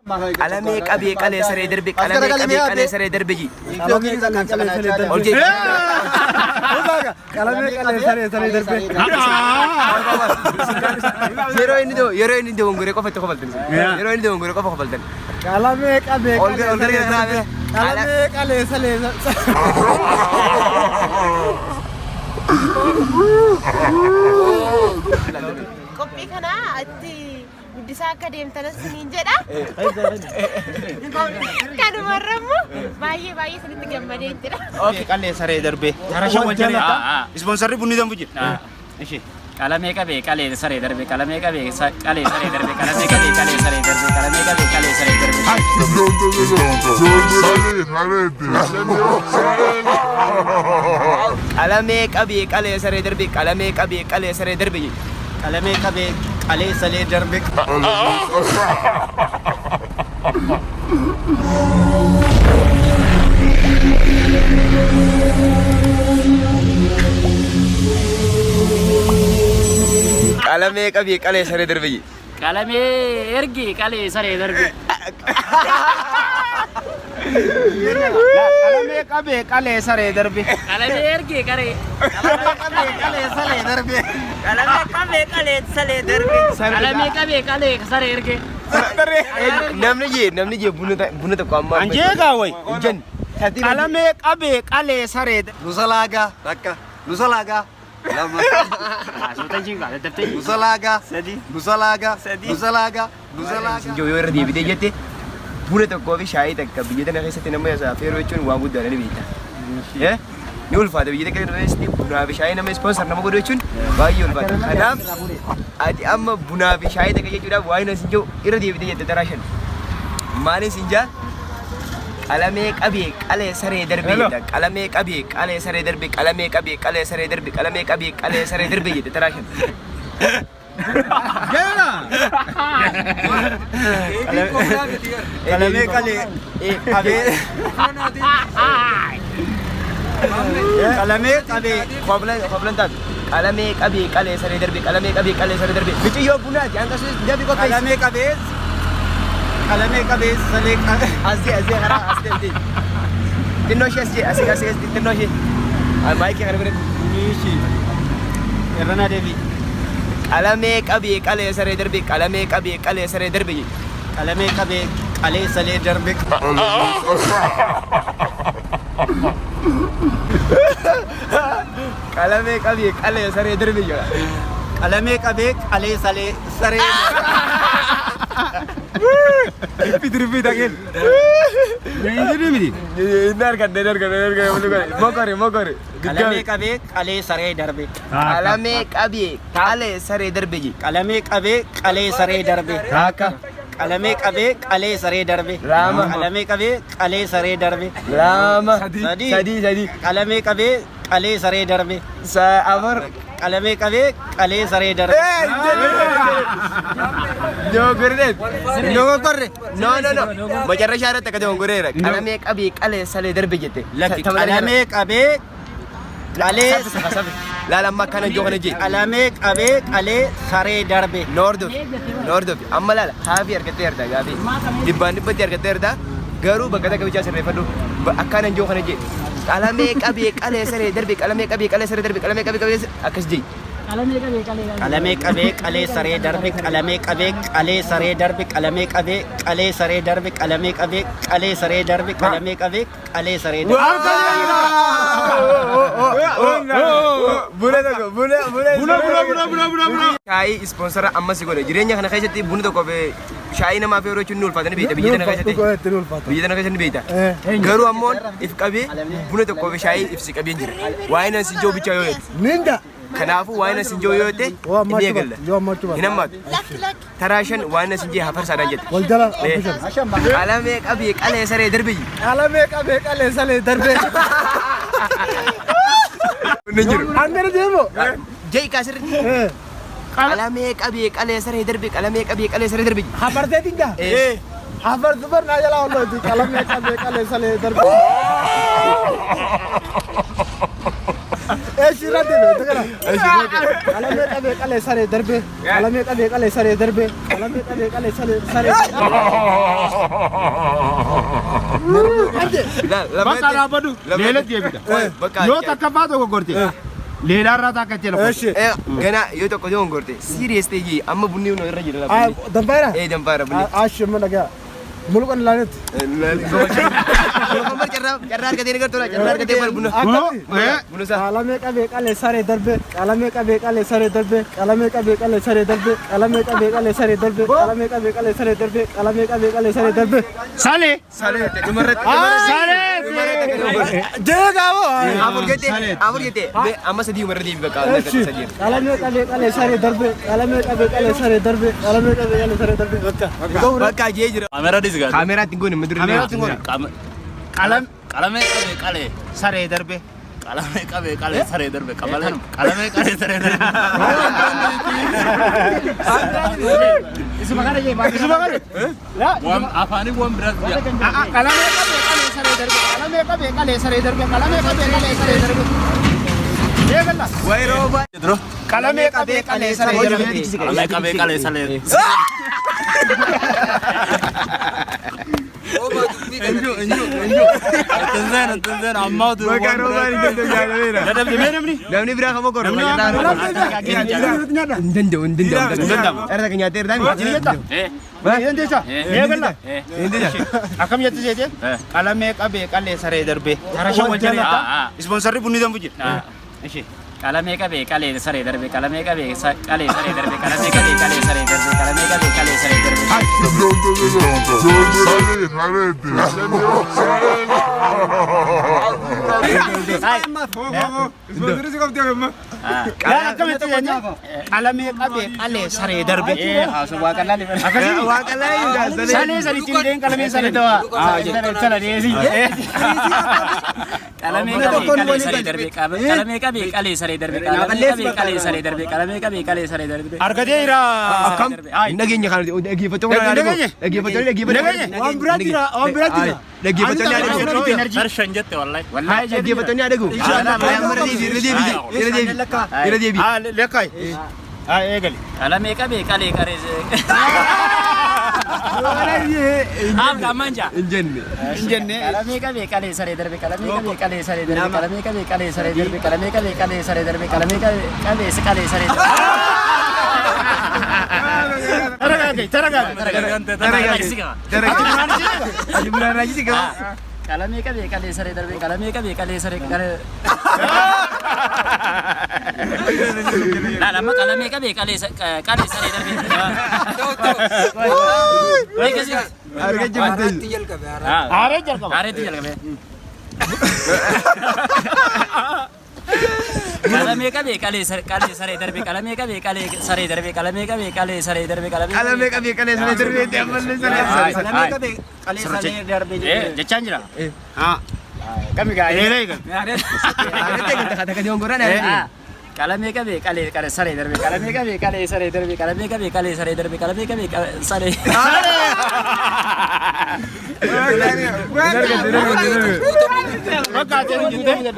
Qalame qabe qale sare darbe qalame qabe qale sare darbe ji olje qalame qale sare darbe yero ini do ngore ko fete ko balten yero ini do ngore ko ko balten qalame qabe qalame qale sare kopi kana atti Bisa kadem tanas ninja dah. Kan marramu, bayi sedikit gambar itu dah. Oke, kali sare darbe. Harusnya wajar ya. Sponsor pun tidak punya. Ishi. Kalau mereka be kali sare darbe, kalau mereka be kali sare darbe, kalau mereka be kali sare darbe, kalau mereka be kali sare darbe. Kalau mereka be kali sare darbe, kalau mereka be kali sare darbe. Kalau mereka be kali sare darbe. Kalau mereka be kali sare darbe. Kalau ergi kali sare darbe. Kalau mereka be kali sare darbe. Kalau ergi kali. Kalau sare darbe. Kalau mereka be kali sare darbe. Kalau mereka be kali sare ergi. Namni je bunu ta kwamma. Anje ga wai. Jan. Kalau mereka be kali sare. Nusalaga, rakka. Nusalaga. Lama. Sultan jingga, tetap. Nusalaga. Sadi. Nusalaga. Sadi. Nusalaga. Nusalaga. Sinjo yor di bide jette. Bunu ta ko fi shayi ta ka bide na kaysa tinama ya sa fero chun wa gudda na bita. Eh? Ni ulfa da bide ka na sti buna fi shayi na mai sponsor na magodo chun ba yi ulfa. Adam adi amma buna fi shayi ta kaje juda wa ina sinjo ira di bide jette tarashan. Mani sinja qalame qabe qale sare darbe da qalame qabe qale sare darbe qalame qabe qale sare darbe qalame qabe qale sare darbe jette tarashan. Gana. Qalame qale qabe qalame qabe qoblan ta qalame qabe qale sare darbe qalame qabe qale sare darbe bichiyo buna jan kasu jabi ko Kalame kabis. Kalame kabis salik. Asli gara asli tinnoshi asli tinnoshi maiki kana bere Nishi. Erana Devi. qalame qabe qale sare darbe qalame qabe qale sare darbe Kalame kabe kale sale darbe. qalame qabe qale sare darbe Kalame kabe kale sale sare. repeat again Ini inar kan mokore Kalame kabe kale sare darbe. qalame qabe qale sare darbe Kalame kabe kale sare darbe. haka Kalame kabe kale sare darbe. Rama. Kalame kabe kale sare darbe. lama Sadi. Kalame kabe kale sare darbe. sa amar Kalame kabe kale sare darbe. Dogogorre no majarra shara ta kada ngorera qalame qabe qale sare darbe jette Kalame kabe kale lala makana jogane je Kalame kabe kale sare darbe. nordo amma lala hafi argate yarda gabi dibban yargate yarda garu bagada kabicha sare fadu akana jogane je qalame qabe qale sare darbe qalame qabe qale sare darbe qalame qabe akas je Kalame kabe kale sare darbe. Kalame kabe kale sare darbe. Kalame kabe kale sare darbe. Kalame kabe kale sare darbe. Kalame kabe kale sare darbe. buna shayi sponsor amma sigone jirenya kana kaysati bunu to kobe shayi nama fero chunul fatani beita biyana kaysati beita garu ammon if qabe bunu to kobe shayi if si qabe jira wayna sinjo bicha yoyet Ninda. kanafu wayna sinjo yoyote ne galla hinamma tarashan wayna sinje hafar sadan jet Waljala. qalame qabe qale sare darbe Kalame kabe kale sare darbe. ninjir Andere demo. jey kasir qalame qabe qale sare darbe qalame qabe qale sare darbe Habarte tinga. Habar dubar na jala wallo di kalame kabe kale sare darbe. ايش ردنا تقرا قلم قبي قلي سري دربي قلم قبي قلي سري دربي قلم قبي قلي سري لا بقى انا بدو ليله دي بيتا يو تكفاتو غورتي ليلا راتا كتلو ايش gana yoo tokko yoo ngorte serious ta'e amma bunni no irra jira دمبايرا dambaara bunni عاش من لقى ملوك لانت jarrar ka dene gartola jarrar ka dene bunna bunna sa قلم قبي قلي سري دربي قلم قبي قلي سري دربي قلم قبي قلي سري دربي قلم قبي قلي سري دربي قلم قبي قلي سري دربي قلم قبي قلي سري دربي سالي sale dumarrat سالي جيغاو abur gete be amma sadi umarrat bi baka sajir قلم قبي قلي سري دربي قلم قبي قلي سري دربي قلم قبي قلي سري دربي baka je jira kamera disga kamera tingon mudur kamera tingon kalame kale sare darbe kalame kale sare darbe kalame kale sare darbe isu magana ya wam afani wam berat ya kalame kale sare darbe kalame kale sare darbe kalame kale sare darbe ye galla wai roba kalame kale sare darbe kalame kale sare enjo tenzan amma tu baka roba ni dendo jalo vera dadam di mana ni namni bira kamu kor ndendo era kanya ter dani ende cha ye galla ende ja akam yatti jete kalame kabe kale sare darbe tarasha wajjale sponsor bunni dam bujir eshi kalame kabe kale sare darbe kalame kabe kale sare darbe kalame kabe kale sare darbe kalame kabe kale sare darbe kalame kabe kale sare darbe haso wa kalale wa kalai sale sale tindeng kalame sale dawa sale desi kalame kabe kale sare darbe kalame kabe kale sare darbe kalame kabe kale sare darbe kalame kabe kale sare darbe argadeira akam nagenya kan lagi foto na lagi foto وان براتيرا lagi foto na darshan jette wallahi lagi foto na dagu ira debi lekai egali kalame kabe kale kare am kamanja injen kalame kabe kale sare darbe kalame kabe kale sare darbe kalame kabe kale sare darbe kalame kabe kale sare darbe kalame kabe kale sare darbe bulan lagi sih kau kalame kabe kale sare darbe kalame kabe kale sare kale lama kalame kabe kale sare darbe harga jemput are jal kabe kalame kabe kale sare darbe kalame kabe kale sare darbe kalame kabe kale sare darbe kalame kabe kale sare darbe tiaman sare kalame kabe kale sare darbe jechanjira kami ga ere ga kata dia onggoran kalame kabe kale sare darbe kalame kabe kale sare darbe kalame kabe kale sare darbe kalame kabe sare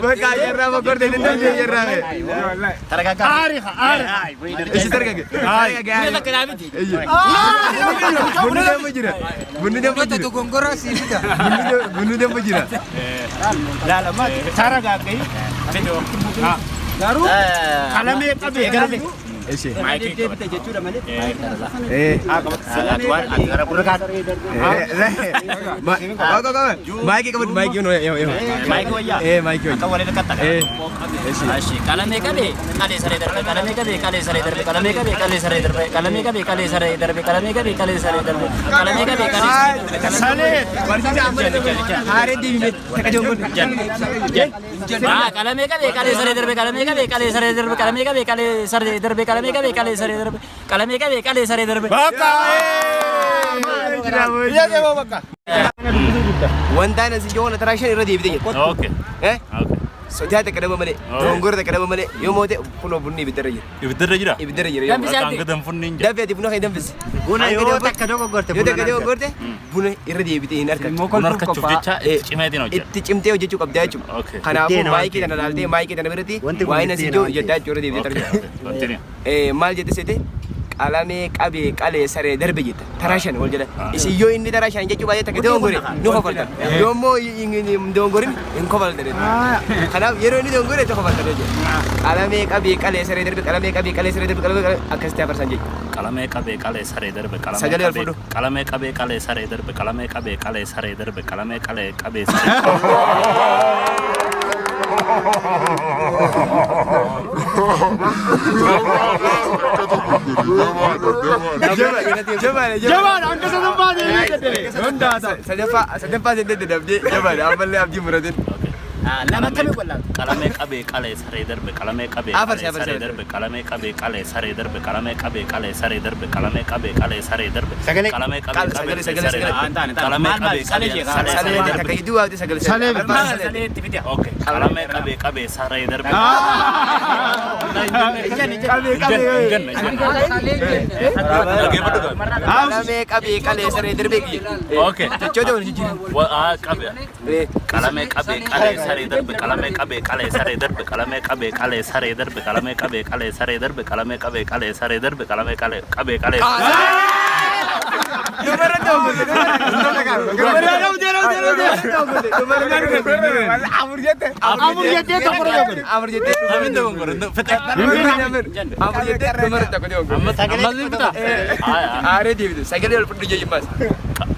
baka yerra bokor de dendo yerra taraga isi targa bunni dem bujira to gongora sibita bunni dem bujira lama taraga gai bedo garu kalame kabe kale ese maiki kita jechuudha malee atuan antara purga maiki kabut maiki no yo maiki waya maiki ka wale dekat tak ashi kalame kabe kale sare darbe kalame kabe kale sare darbe kalame kabe kale sare darbe kalame kabe kale sare darbe kalame kabe kale sare darbe kalame kabe kale sare warsi amre hare di mit takajong kalame kabe kale sare darbe kalame kabe kale sare darbe kalame kabe kale sare darbe kalame kabe kale sare darbe kalame kabe kale sare darbe baka iya ke baka wanda na si jona tarashan ira di bidin okay eh okay sodaa takka dhaba malee dongora takka dhaba malee yoo moote kunoo bunni ibiddara jira. Ibiddara jira. Ibiddara jira. Kan gadan funni jira. Dafee ati buna kan danfise. Buna yoo takka dogoggorte Yoo takka dogoggorte buna irra deebitee hin harka. Kun harkachuuf jecha cimeetiin hojjeta. Itti cimtee hojjechuu qabdaa jechuudha. Kanaafuu maayikii kana laaltee maayikii kana biratti waa'ee nasi ijoo jedhaa jechuudha deebitee tarjaa. Maal jette seete qalamee qabee qalee saree darbe jetta tarashan wal jedha isin yoo inni tarashan jechuu baay'ee takka dongore nu kofaltan yoommoo dongorin hin kofaltan kanaaf yeroo inni dongore itti kofaltan jechuudha qalamee qabee qalee saree darbe qalamee qabee qalee saree darbe qalamee akkasitti afarsan jechuudha. Qalamee qabee qalee saree darbe Sagalee alfuudhu. qalamee qabee qalee saree darbe qalamee qabee qalee saree darbe qalamee qalee qabee saree Jabaan akka sadaffaa deemee sadaffaa sendee dadhabdee jabaan ammallee abdii muratin. lama kami wallaan. qalamee qabee qalee saree darbe qalamee qabee qalee saree darbe qalamee qabee qalee saree darbe qalamee qabee qalee saree darbe qalamee qabee qalee saree darbe Sagalee. qalamee qabee qalee saree darbe Antaan. qalamee qabee qalee saree Salee darbe takka iddoo waa'ee sagalee. Salee Salee itti fide. okay qalamee qabee qabee saree darbe qalamee qabee qalee saree darbe okay jechoota wal jijjiiran. qabee qalamee qabee qalee saree darbe qalamee qabee qalee saree darbe qalamee qabee qalee saree darbe qalamee qabee qalee saree darbe qalamee qabee qalee saree darbe qalamee qabee qalee Dubara dongor. Amur jette dongor. Amur jette. Amin dongor. Fete. Amur jette dongor takko dongor. Amma fita. Are dibidu. Sagale wal fudu jeji mas.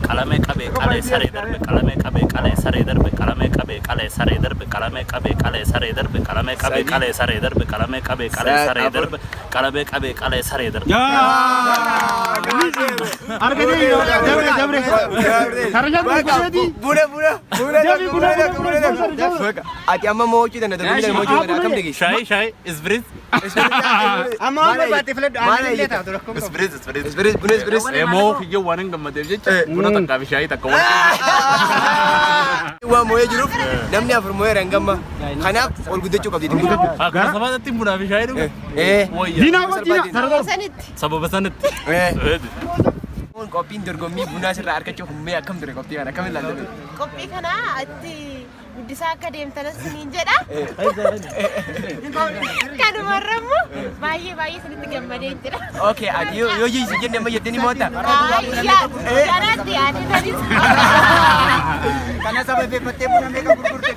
qalamee qabee qalee saree darbe qalamee qabee qalee saree darbe qalamee qabee qalee saree darbe qalamee qabee qalee saree darbe qalamee qabee qalee saree darbe qalamee qabee qalee saree darbe qalamee qabee qalee saree darbe. Ati amma mochuu dana darbee mochuu kana akkam degi. Shayi isbiriit. Amma baate filadhu aannan illee taatu rakkoo. Isbiris. Moo kiyyoo waan hin gammadeef jecha buna takkaa fi shaayii takka waan. Waa moo'ee jiruuf namni afur moo'ee rangamma. Kanaaf ol guddachuu qabdi. Akka sabaatti bunaa fi shaayii dhugu. Sababa sanitti. Qophiin dorgommii bunaa sirraa argachuuf mee akkam ture qophii kana akkamiin ilaalta? Qophii kana itti guddisaa akka deemtanas niin jedha. Kanumarrammoo baay'ee isinitti gammadee jira. Okay, ati yoo jiisi jenne amma jettee ni moota? Kanaatti yaadatanis. Kana sababeeffattee buna meeqa gurgurte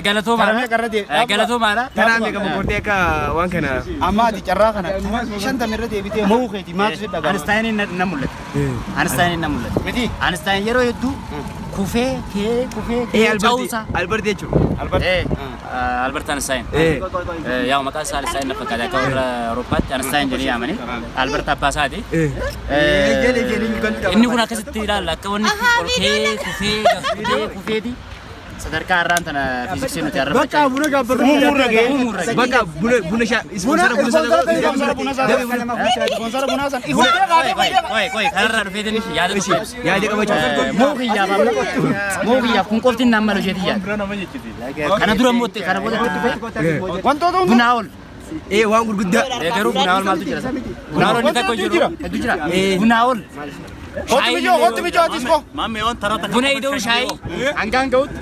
Galatooma. Karaa meeqa gurgurtee akka waan kana? Amma ati carraa kana 50 irra deebitee moo keeti maatu si dhagaa? Einstein na mul'ata. Einstein na mul'ata. Miti. Einstein yeroo hedduu kufee cawusa. Albert jechuudha. Albert Einstein. Yaa maqaan isaa Einstein na fakkaata akka warra Awurooppaatti Einstein jedhee yaamanii Albert Abbaasaati. Inni kun akkasitti ilaalla akka wanni kufeeti. Sadarkaa irraan tana fiiziksii nuti arrabachaa. Bakka buna gaabbatu. Bakka buna sponsora buna san. Koy kanarraa dhufeetini yaada dhufee. yaada qabachuu. Moo kiyyaaf kun qofti inni amma lojeetii yaada. Kana dura mootte kana booda Wantoota bunaa ol. Waan gurguddaa. Garuu bunaa ol maaltu jira? Bunaa ol inni takko jiru. Hedduu jira. Bunaa ol. Hotu bijoo atis ko. Maamee waan tarata. Buna idoo shaayii hangaan ga'utti.